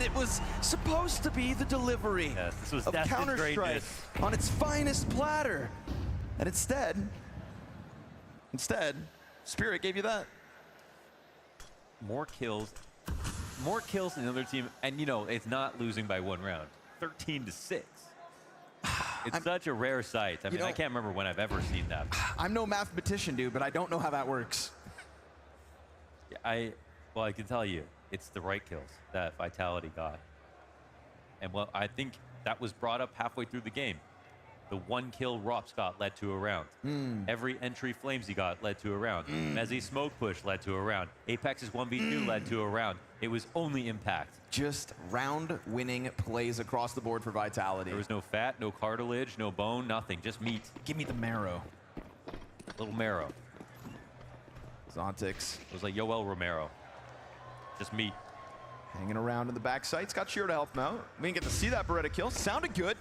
it was supposed to be the delivery this was of Counter-Strike on its finest platter. And instead, Spirit gave you that. More kills than the other team, and you know, it's not losing by 1 round. 13-6. It's such a rare sight. I mean, I can't remember when I've ever seen that. I'm no mathematician, dude, but I don't know how that works. Well, I can tell you, it's the right kills that Vitality got. And well, I think that was brought up halfway through the game. The 1 kill Rops got led to a round. Every entry Flamesy got led to a round. Mezzy smoke push led to a round. Apex's 1v2 led to a round. It was only impact. Just round-winning plays across the board for Vitality. There was no fat, no cartilage, no bone, nothing. Just meat. Give me the marrow. Little marrow. Zontix. It was like Yoel Romero. Just meat. Hanging around in the back sights. Got Shiro to help him out. We didn't get to see that Beretta kill. Sounded good.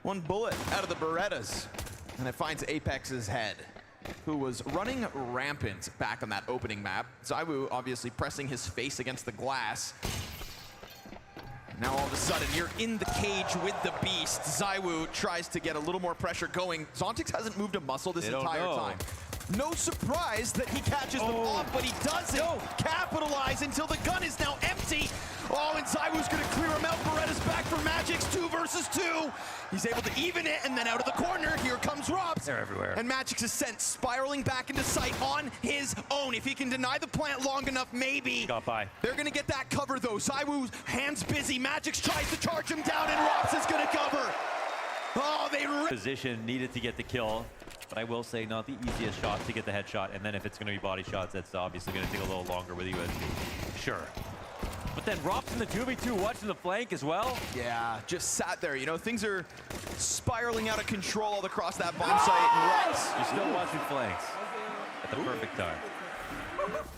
1 bullet out of the Berettas. And it finds Apex's head, who was running rampant back on that opening map. ZywOo obviously pressing his face against the glass. Now all of a sudden, you're in the cage with the beast. ZywOo tries to get a little more pressure going. Zontix hasn't moved a muscle this entire time. No surprise that he catches them off, but he doesn't capitalize until the gun is now empty. Oh, and ZywOo's gonna clear him out. Beretta's back for Magic's 2 versus 2. He's able to even it, and then out of the corner, here comes Rops. They're everywhere. And Magic's is sent spiraling back into sight on his own. If he can deny the plant long enough, maybe. Got by. They're gonna get that cover though. ZywOo's hands busy. Magic's tries to charge him down, and Rops is gonna cover. Oh, they position needed to get the kill. But I will say, not the easiest shot to get the headshot. And then if it's going to be body shots, that's obviously going to take a little longer with USD. Sure. But then Rops in the 2v2 watching the flank as well. Yeah, just sat there. You know, things are spiraling out of control all across that bomb site. And Rops. You're still watching flanks at the perfect time.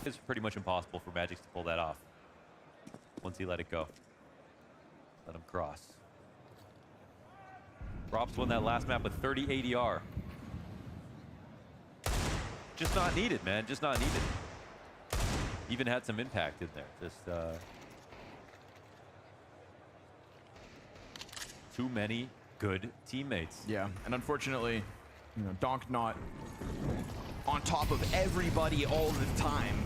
It's pretty much impossible for Magic to pull that off. Once he let it go. Let him cross. Rops won that last map with 30 ADR. Just not needed, man. Just not needed. Even had some impact in there. Just too many good teammates. Yeah, and unfortunately, you know, Donk not on top of everybody all the time.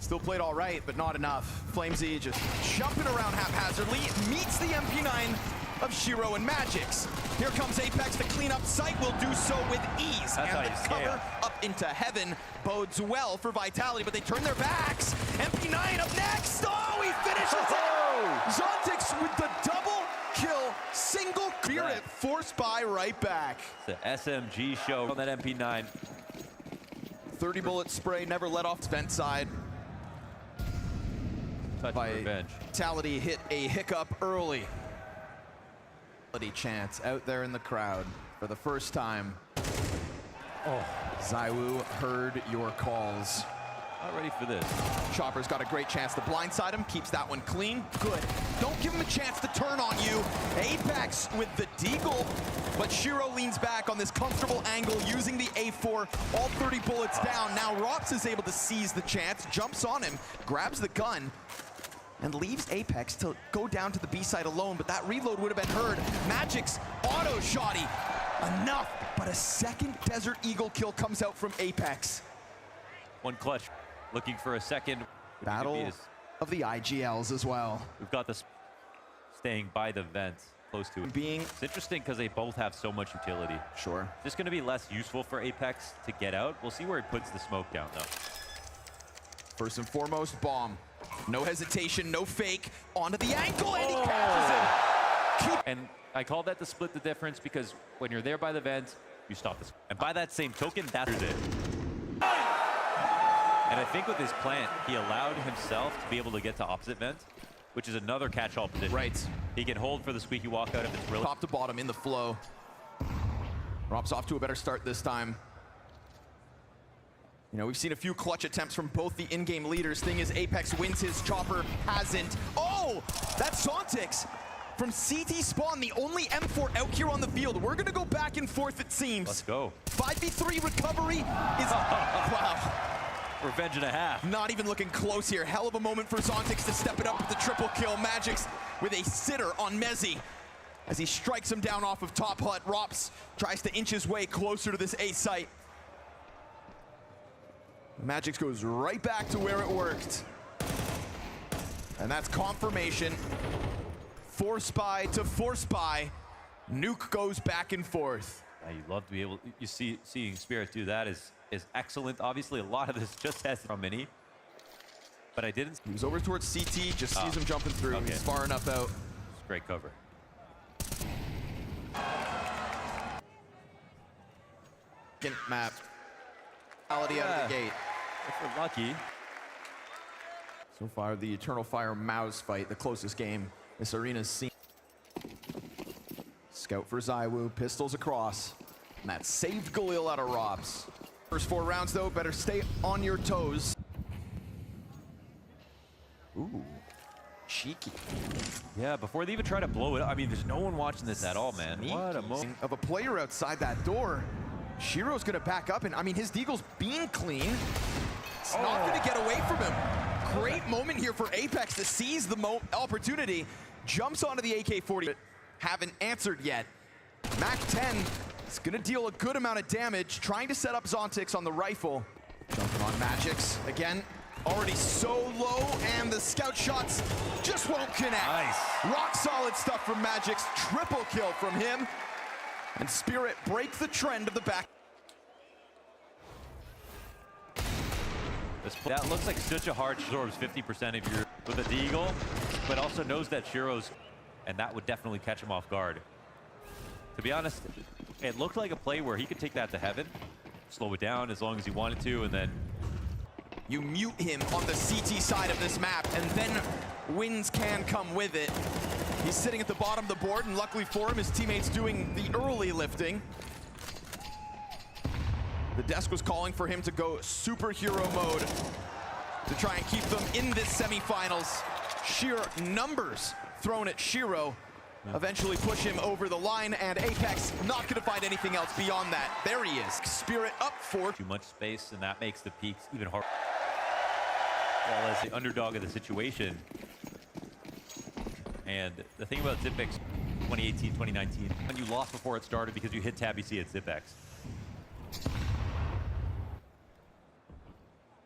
Still played all right, but not enough. Flamesy just jumping around haphazardly, meets the MP9 of Shiro and Magic's. Here comes Apex to clean up sight, will do so with ease. That's and the cover up into heaven bodes well for Vitality, but they turn their backs. MP9 up next. Oh, he finishes it! Zontix with the double kill, single Spirit forced by right back. It's the SMG show on that MP9. 30 bullet spray, never let off vent side. Touch of revenge. Vitality hit a hiccup early. Chance out there in the crowd for the first time. ZywOo heard your calls. Not ready for this. Chopper's got a great chance to blindside him, keeps that one clean. Good. Don't give him a chance to turn on you. Apex with the deagle, but Shiro leans back on this comfortable angle using the A4. All 30 bullets down. Now Rops is able to seize the chance, jumps on him, grabs the gun, and leaves Apex to go down to the B side alone, but that reload would have been heard. Magic's auto shotty, enough, but a second Desert Eagle kill comes out from Apex. One clutch, looking for a second. Battle of the IGLs as well. We've got this staying by the vent, close to it. It's interesting because they both have so much utility. Sure. Just going to be less useful for Apex to get out. We'll see where he puts the smoke down, though. First and foremost, bomb. No hesitation, no fake. Onto the ankle, and he catches it. And I call that to split the difference because when you're there by the vent, you stop this. And by that same token, that's it. And I think with his plant, he allowed himself to be able to get to opposite vent, which is another catch-all position. Right. He can hold for the squeaky walkout if it's really... Top to bottom in the flow. Rops off to a better start this time. You know, we've seen a few clutch attempts from both the in-game leaders. Thing is, Apex wins his, Chopper hasn't. Oh, that's Zontix from CT spawn, the only M4 out here on the field. We're gonna go back and forth, it seems. Let's go. 5v3 recovery is, wow. Revenge and a half. Not even looking close here. Hell of a moment for Zontix to step it up with the triple kill. Magix with a sitter on Mezzi as he strikes him down off of top hut. Rops tries to inch his way closer to this A site. Magix goes right back to where it worked. And that's confirmation. Force buy to force buy. Nuke goes back and forth. You'd love to be able, seeing Spirit do that is excellent. Obviously, a lot of this just has from Mini, but I didn't. He was over towards CT, just sees him jumping through. Okay. He's far enough out. It's great cover. Map. Quality out of the gate. If we're lucky. So far, the Eternal Fire MOUZ fight, the closest game this arena's seen. Scout for ZywOo, pistols across. And that saved Galil out of Robs. First 4 rounds, though, better stay on your toes. Ooh, cheeky. Yeah, before they even try to blow it up. I mean, there's no one watching this at all, man. What a moment. Of a player outside that door. Shiro's gonna back up, and I mean, his deagle's being clean. It's not gonna get away from him. Great moment here for Apex to seize the opportunity. Jumps onto the AK-40, but haven't answered yet. MAC-10 is gonna deal a good amount of damage, trying to set up Zontix on the rifle. Jumping on Magix again. Already so low, and the scout shots just won't connect. Nice. Rock solid stuff from Magix. Triple kill from him. And Spirit break the trend of the back. That looks like such a hard absorbs 50% of your with a deagle, but also knows that Shiro's, and that would definitely catch him off guard. To be honest, it looked like a play where he could take that to heaven, slow it down as long as he wanted to, and then You mute him on the CT side of this map, and then wins can come with it. He's sitting at the bottom of the board, and luckily for him, his teammates doing the early lifting. The desk was calling for him to go superhero mode to try and keep them in this semifinals. Sheer numbers thrown at Shiro. Eventually push him over the line, and Apex not gonna find anything else beyond that. There he is. Spirit up 4. too much space, and that makes the peaks even harder. Well, as the underdog of the situation. And the thing about Zipex 2018, 2019, when you lost before it started because you hit Tab C at Zipex.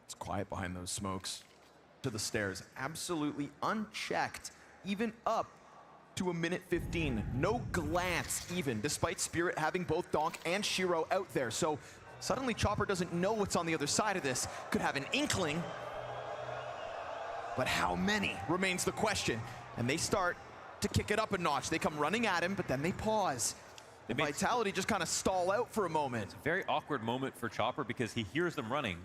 It's quiet behind those smokes. To the stairs, absolutely unchecked, even up to 1:15. No glance even, despite Spirit having both Donk and Shiro out there. So suddenly Chopper doesn't know what's on the other side of this. Could have an inkling, but how many remains the question. And they start to kick it up a notch. They come running at him, but then they pause. The Vitality just kind of stall out for a moment. It's a very awkward moment for Chopper because he hears them running.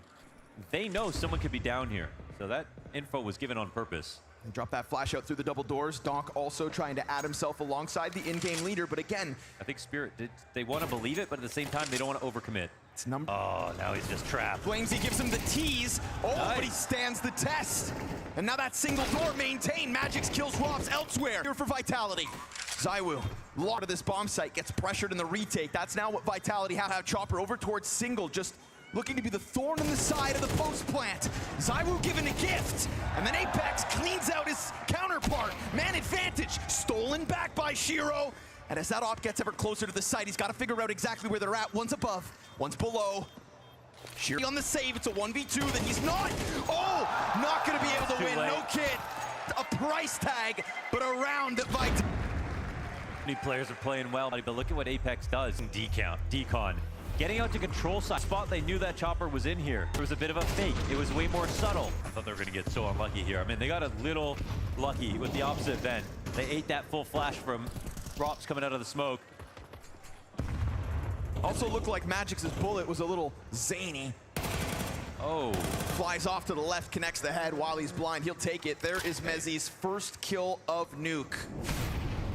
They know someone could be down here. So that info was given on purpose. They drop that flash out through the double doors. Donk also trying to add himself alongside the in-game leader, but again, I think Spirit, they want to believe it, but at the same time, they don't want to overcommit. it's number. Oh, now he's just trapped. Flamesy gives him the tease. Oh, Nice. but he stands the test. And now that single door maintained. Magix kills Robs elsewhere. Here for Vitality. ZywOo, a lot of this bomb site gets pressured in the retake. That's now what Vitality have Chopper over towards single, just looking to be the thorn in the side of the post plant. ZywOo given a gift, and then Apex cleans out his counterpart. Man advantage, stolen back by Shiro. And as that op gets ever closer to the site, he's got to figure out exactly where they're at. One's above, one's below. Shiro on the save, it's a 1v2, then he's not. Oh, not gonna be able to Too win, late. no kid. A price tag, but a round at Vitality. Many players are playing well, but look at what Apex does. Decon. Getting out to control side spot, they knew that Chopper was in here. There was a bit of a fake. It was way more subtle. I thought they were going to get so unlucky here. I mean, they got a little lucky with the opposite vent. They ate that full flash from Rops coming out of the smoke. Also looked like Magix's bullet was a little zany. Oh. Flies off to the left, connects the head while he's blind. He'll take it. There is Mezzi's first kill of Nuke.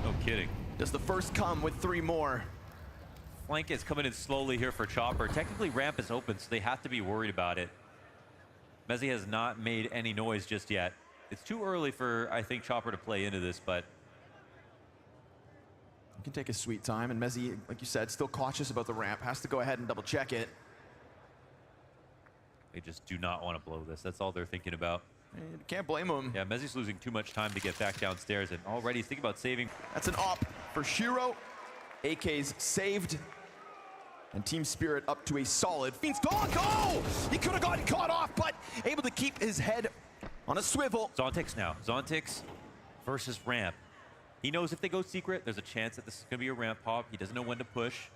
No kidding. Does the first come with 3 more? Flank is coming in slowly here for Chopper. Technically, ramp is open, so they have to be worried about it. Mezzi has not made any noise just yet. It's too early for, I think, Chopper to play into this, but He can take his sweet time, and Mezzi, like you said, still cautious about the ramp. Has to go ahead and double check it. They just do not want to blow this. That's all they're thinking about. And can't blame him. Yeah, Mezzi's losing too much time to get back downstairs, and already he's thinking about saving. That's an op for Shiro. AK's saved. And Team Spirit up to a solid. Fiends Donk! Oh! He could have gotten caught off, but able to keep his head on a swivel. Zontix now. Zontix versus Ramp. He knows if they go secret, there's a chance that this is going to be a ramp pop. He doesn't know when to push.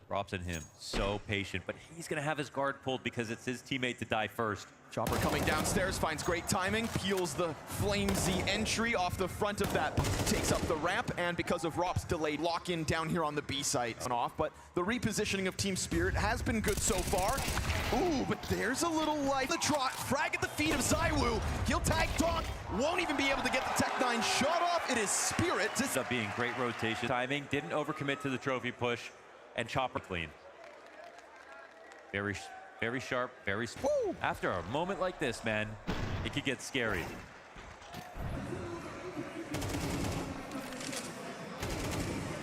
Robs and him, so patient, but he's going to have his guard pulled because it's his teammate to die first. Chopper coming downstairs, finds great timing, peels the flamesy entry off the front of that, takes up the ramp, and because of Rop's delayed lock-in down here on the B site, off, but the repositioning of Team Spirit has been good so far. Ooh, but there's a little life. The trot, frag at the feet of ZywOo. He'll tag Donk, won't even be able to get the Tech-9 shot off. It is Spirit. Ends up being great rotation. Timing, didn't overcommit to the trophy push, and Chopper clean. Very sharp, very smooth. After a moment like this, man, it could get scary.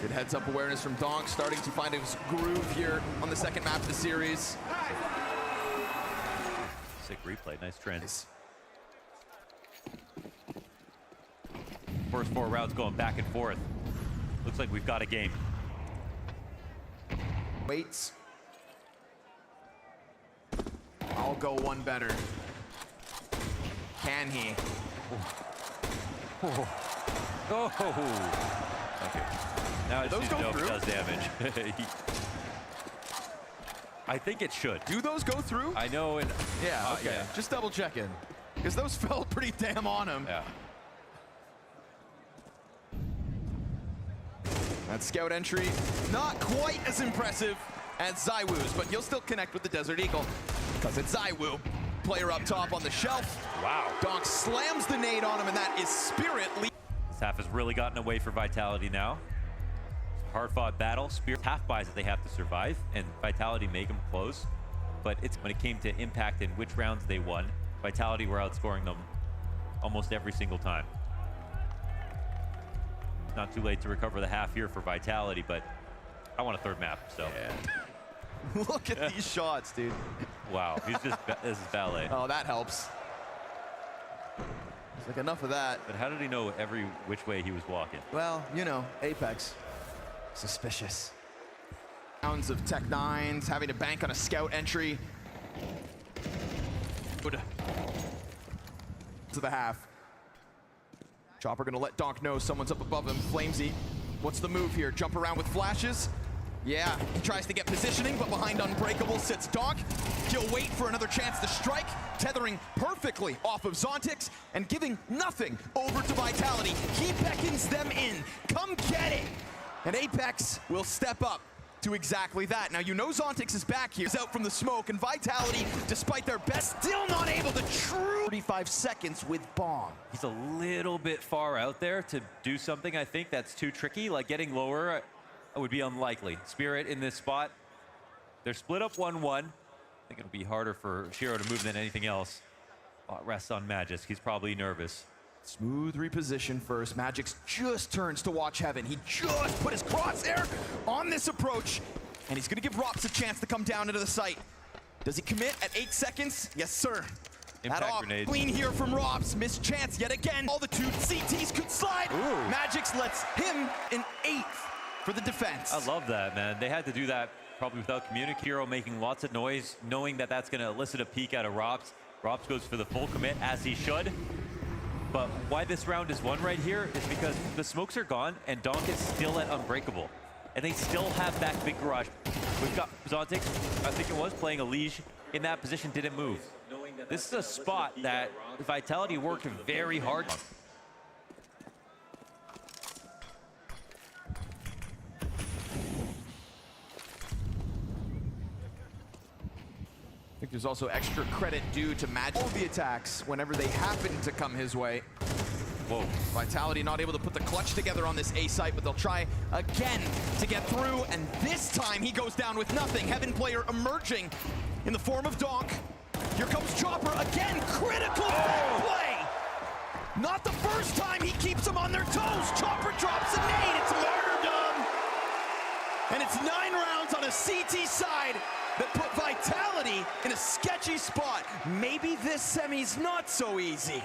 Good heads-up awareness from Donk, starting to find his groove here on the second map of the series. Sick replay, nice trend. First 4 rounds going back and forth. Looks like we've got a game. Waits. I'll go one better. Can he? Oh. Okay. Now it's just know if it does damage. I think it should. Do those go through? I know. And yeah. Okay. Yeah. Just double checking, because those fell pretty damn on him. Yeah. That scout entry, not quite as impressive as ZywOo's, but you'll still connect with the Desert Eagle, because it's ZywOo. Player up top on the shelf. Wow. Donk slams the nade on him, and that is Spirit. This half has really gotten away for Vitality now. Hard-fought battle. Spirit half buys that they have to survive, and Vitality make them close. But it's when it came to impact and which rounds they won, Vitality were outscoring them almost every single time. Not too late to recover the half here for Vitality, but I want a third map, so. Yeah. Look at these shots, dude. Wow, this is ballet. Oh, that helps. It's like enough of that. But how did he know every which way he was walking? Well, you know, Apex. Suspicious. Rounds of Tech-9s, having to bank on a scout entry. To the half. Chopper gonna let Donk know someone's up above him. Flamesy, what's the move here? Jump around with flashes? Yeah, he tries to get positioning, but behind Unbreakable sits Donk. He'll wait for another chance to strike, tethering perfectly off of Zontix and giving nothing over to Vitality. He beckons them in. Come get it! And Apex will step up to exactly that. Now, you know Zontix is back here. He's out from the smoke, and Vitality, despite their best, still not able to 35 seconds with bomb. He's a little bit far out there to do something, I think, that's too tricky. Like getting lower would be unlikely. Spirit in this spot. They're split up 1-1. I think it'll be harder for Shiro to move than anything else. Rests on Magix. He's probably nervous. Smooth reposition first. Magix just turns to watch heaven. He just put his crosshair on this approach, and he's gonna give Rops a chance to come down into the site. Does he commit at 8 seconds? Yes, sir. Impact that off grenade. Clean here from Rops. Missed chance yet again. All the 2 CTs could slide. Ooh. Magix lets him in 8th for the defense. I love that, man. They had to do that probably without communicating. Hero making lots of noise, knowing that that's gonna elicit a peek out of Rops. Rops goes for the full commit, as he should. But why this round is won right here is because the smokes are gone and Donk is still at Unbreakable. And they still have that big garage. We've got Zontix, I think it was, playing a Liege in that position, didn't move. This is a spot that Vitality worked very hard on. I think there's also extra credit due to Magix. All the attacks whenever they happen to come his way. Whoa. Vitality not able to put the clutch together on this A site, but they'll try again to get through, and this time he goes down with nothing. Heaven player emerging in the form of Donk. Here comes Chopper again, critical back play! Not the first time he keeps them on their toes. Chopper drops a nade, it's martyrdom! And it's 9 rounds on a CT side that put Vitality in a sketchy maybe this semi's not so easy.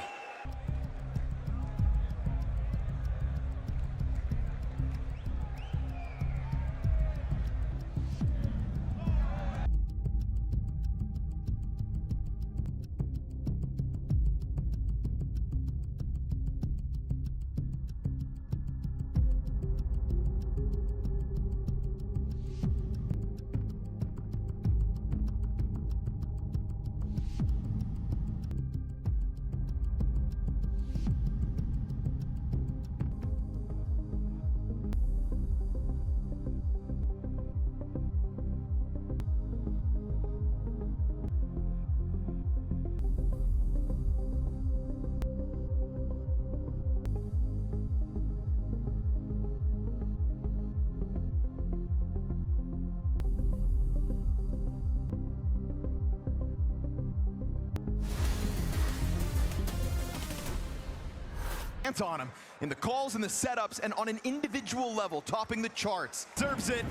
On him in the calls and the setups and on an individual level, topping the charts. Deserves it.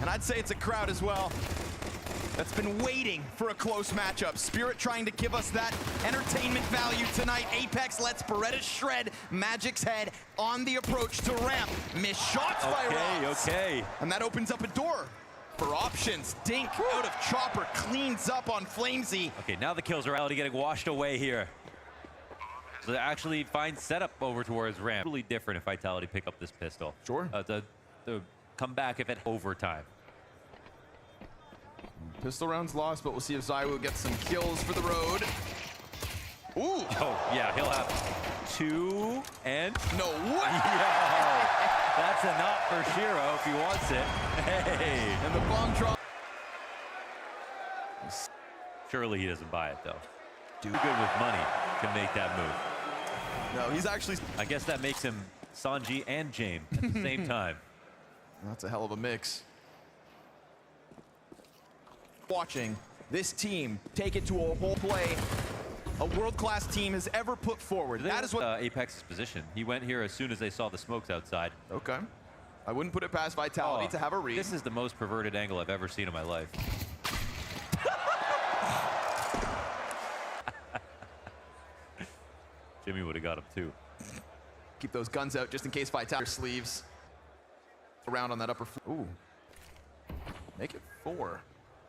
And I'd say it's a crowd as well that's been waiting for a close matchup. Spirit trying to give us that entertainment value tonight. Apex lets Beretta shred Magic's head on the approach to ramp. Missed shots by Ross. Okay. And that opens up a door for options. Dink out of Chopper cleans up on Flamesy. Okay, now the kills are already getting washed away here. So they actually find setup over towards ramp. Really different if Vitality pick up this pistol. Sure. The come back if it overtime. Pistol round's lost, but we'll see if Zywoo gets some kills for the road. Ooh. Oh, yeah, he'll have 2 and... No way! Yo, that's a knot for Shiro if he wants it. Hey. And the bomb drop. Surely he doesn't buy it, though. Too good with money to make that move. No, he's actually... I guess that makes him Sanji and James at the same time. That's a hell of a mix. Watching this team take it to a whole play a world-class team has ever put forward. That is what... Apex's position. He went here as soon as they saw the smokes outside. Okay. I wouldn't put it past Vitality to have a read. This is the most perverted angle I've ever seen in my life. Jimmy would have got him too. Keep those guns out just in case Vitality sleeves. Around on that upper. Ooh. Make it 4.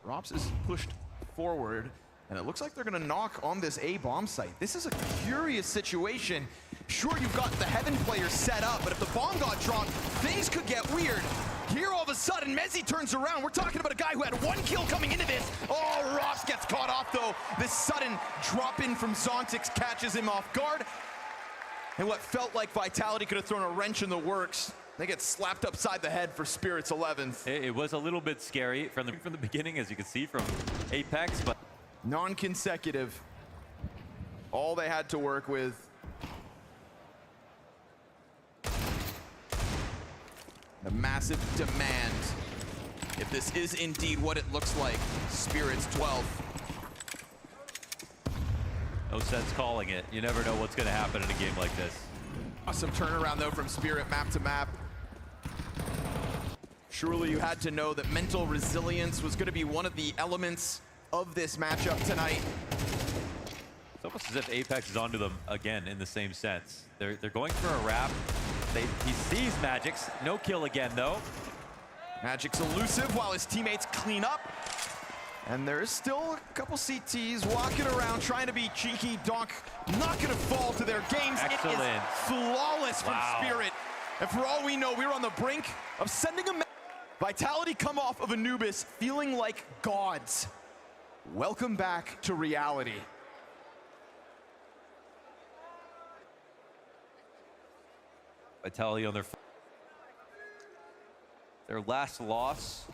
Rops is pushed forward, and it looks like they're going to knock on this A bomb site. This is a curious situation. Sure, you've got the Heaven players set up, but if the bomb got dropped, things could get weird. Here, all of a sudden, Mezzi turns around. We're talking about a guy who had 1 kill coming into this. Oh, Rops gets caught off, though. This sudden drop-in from Zontix catches him off guard. And what felt like Vitality could have thrown a wrench in the works, they get slapped upside the head for Spirit's 11th. It was a little bit scary from the beginning, as you can see from Apex, but... Non-consecutive. All they had to work with. The massive demand. If this is indeed what it looks like, Spirit's 12th. No sense calling it. You never know what's going to happen in a game like this. Awesome turnaround, though, from Spirit map to map. Surely you had to know that mental resilience was going to be one of the elements of this matchup tonight. It's almost as if Apex is onto them again in the same sense. They're going for a wrap. He sees Magic's. No kill again, though. Magic's elusive while his teammates clean up. And there's still a couple CTs walking around trying to be cheeky. Donk not going to fall to their games. Excellent. It is flawless from Spirit. And for all we know, we're on the brink of sending a Vitality come off of Anubis feeling like gods. Welcome back to reality. Vitality on their last loss.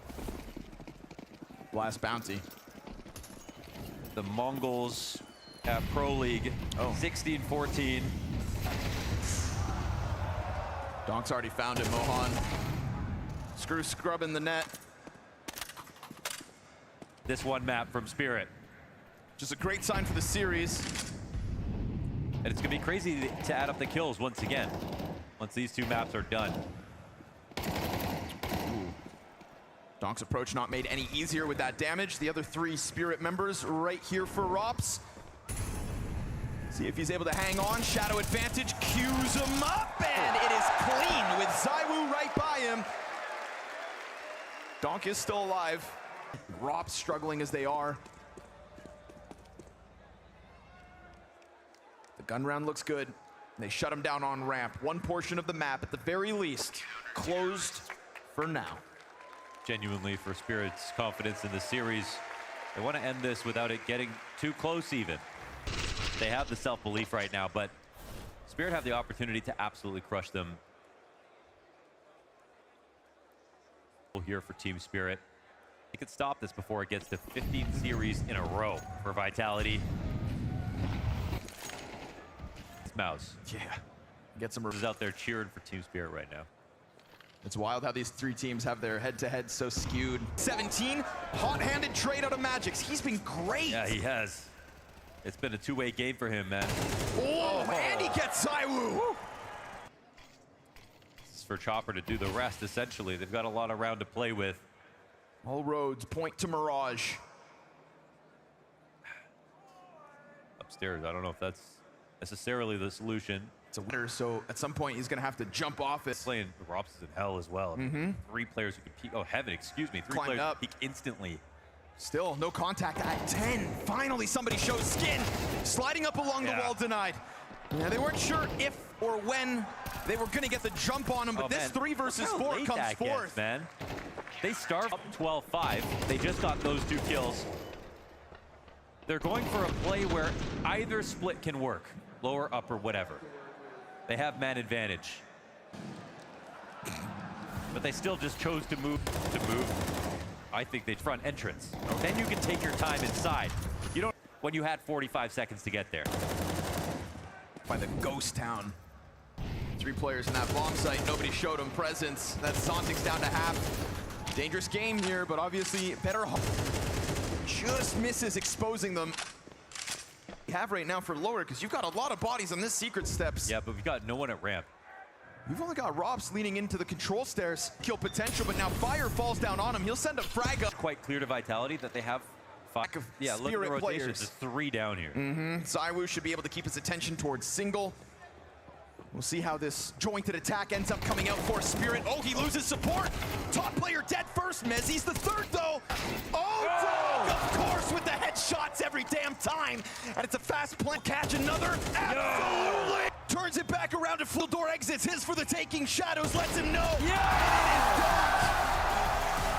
Last bounty. The Mongols at Pro League, 16-14. Donk's already found it, Mohan. Screw scrubbing the net. This one map from Spirit. Just a great sign for the series. And it's going to be crazy to add up the kills once again, once these 2 maps are done. Donk's approach not made any easier with that damage. The other 3 Spirit members right here for Rops. See if he's able to hang on. Shadow advantage, cues him up, and it is clean with ZywOo right by him. Donk is still alive. Rops struggling as they are. The gun round looks good. They shut him down on ramp. One portion of the map, at the very least, closed for now. Genuinely, for Spirit's confidence in the series, they want to end this without it getting too close even. They have the self-belief right now, but Spirit have the opportunity to absolutely crush them. Here for Team Spirit. They could stop this before it gets to 15 series in a row for Vitality. It's MOUZ. Yeah, get some. Is out there cheering for Team Spirit right now. It's wild how these 3 teams have their head-to-head so skewed. 17, hot-handed trade out of Magix. He's been great. Yeah, he has. It's been a two-way game for him, man. Oh, and he gets ZywOo. This is for Chopper to do the rest, essentially. They've got a lot around to play with. All roads point to Mirage. Upstairs, I don't know if that's necessarily the solution. It's a winner, so at some point he's going to have to jump off it. Playing Rops is in hell as well. 3 players who can peek. Oh, heaven, excuse me. 3 Climbed players up. peek instantly. Still, no contact at 10. Finally, somebody shows skin. Sliding up along the wall, denied. Yeah, they weren't sure if or when they were going to get the jump on him, but this 3 versus 4 comes forth. Man. They start up 12-5. They just got those 2 kills. They're going for a play where either split can work, lower, upper, whatever. They have man advantage. But they still just chose to move. I think they front entrance. Then you can take your time inside. You don't when you had 45 seconds to get there. By the ghost town. 3 players in that bomb site. Nobody showed him presence. That Sontic's down to half. Dangerous game here, but obviously better. Just misses exposing them. You have right now for lower because you've got a lot of bodies on this secret steps. Yeah, but we've got no one at ramp. You've only got Robs leaning into the control stairs. Kill potential, but now fire falls down on him. He'll send a frag up. Quite clear to Vitality that they have 5. Yeah, look at the rotations. There's 3 down here. ZywOo should be able to keep his attention towards single. We'll see how this jointed attack ends up coming out for Spirit. Oh, he loses support. Top player dead first. Mezzi's the 3rd, though. Oh, Dog, of course, with the headshots every damn time. And it's a fast play. Catch another. Absolutely. Turns it back around to full door exits. His for the taking. Shadows lets him know.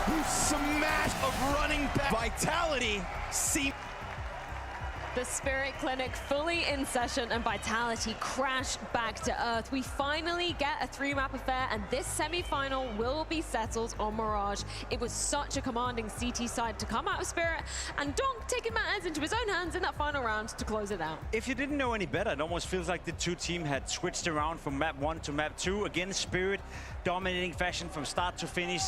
Who smashed a running back. Vitality. See. The Spirit Clinic fully in session and Vitality crash back to earth. We finally get a 3-map affair and this semi-final will be settled on Mirage. It was such a commanding CT side to come out of Spirit and Donk taking matters into his own hands in that final round to close it out. If you didn't know any better, it almost feels like the 2 teams had switched around from map 1 to map 2. Again, Spirit dominating fashion from start to finish.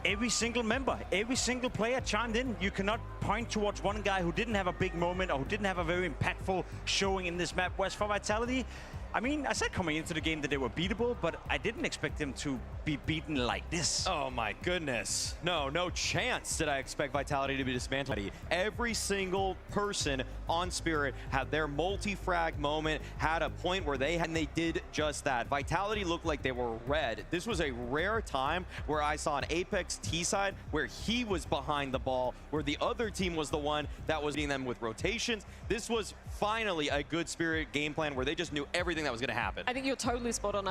Every single member, every single player chimed in. You cannot point towards one guy who didn't have a big moment or who didn't have a very impactful showing in this map. Whereas for Vitality, I mean, I said coming into the game that they were beatable, but I didn't expect them to be beaten like this. Oh my goodness. No chance did I expect Vitality to be dismantled. Every single person on Spirit had their multi-frag moment, had a point where they had, and they did just that. Vitality looked like they were red. This was a rare time where I saw an Apex T side where he was behind the ball, where the other team was the one that was beating them with rotations. This was finally a good Spirit game plan where they just knew everything that was going to happen. I think you're totally spot on.